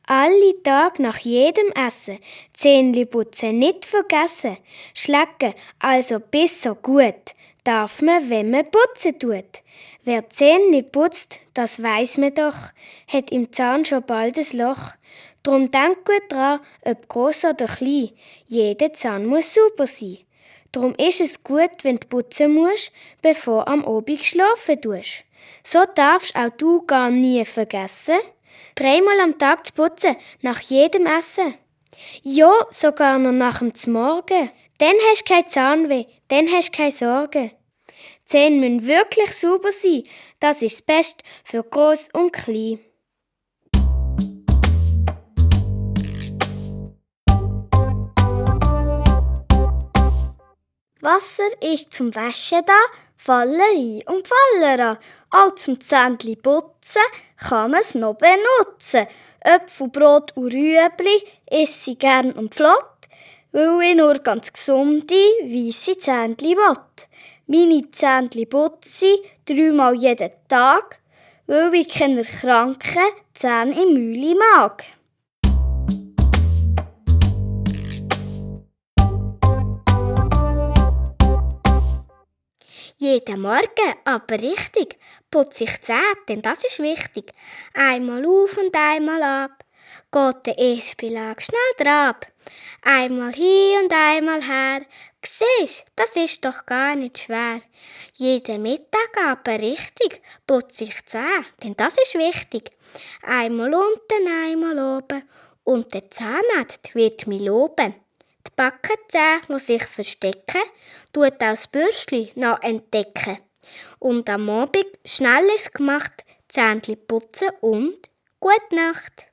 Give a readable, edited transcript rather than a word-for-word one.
Alle Tag nach jedem Essen Zähnli putzen nicht vergessen. Schlecken, also besser gut, darf man, wenn man putzen tut. Wer Zähnli putzt, das weiss man doch, hat im Zahn schon bald ein Loch. Drum denk gut dran, ob gross oder klein, jeder Zahn muss sauber sein. Drum ist es gut, wenn du putzen musst, bevor am Abend schlafen tust. So darfst auch du gar nie vergessen, 3-mal am Tag zu putzen, nach jedem Essen. Ja, sogar noch nach dem Morgen. Dann hast du kein Zahnweh, dann hast du keine Sorgen. Die Zähne müssen wirklich sauber sein, das ist das Beste für Gross und Klein. Wasser ist zum Waschen da, Fallerei und Fallera. Auch zum Zähnli putzen kann man es noch benutzen. Äpfel, Brot und Rüebli esse ich gern und flott, weil ich nur ganz gesunde, weisse Zähnli will. Meine Zähnli putze ich 3-mal jeden Tag, weil ich keine kranken Zähne im Mühle mag. Jeden Morgen, aber richtig, putze ich die Zähne, denn das ist wichtig. Einmal auf und einmal ab, geht der Essbelag schnell drab. Einmal hin und einmal her, siehst, das ist doch gar nicht schwer. Jeden Mittag, aber richtig, putze ich die Zähne, denn das ist wichtig. Einmal unten, einmal oben, und der Zahnarzt wird mich loben. Die Backenzähne muss ich verstecken, tut auch das Bürstchen noch entdecken. Und am Abend schnell ist gemacht, Zähnchen putzen und gute Nacht.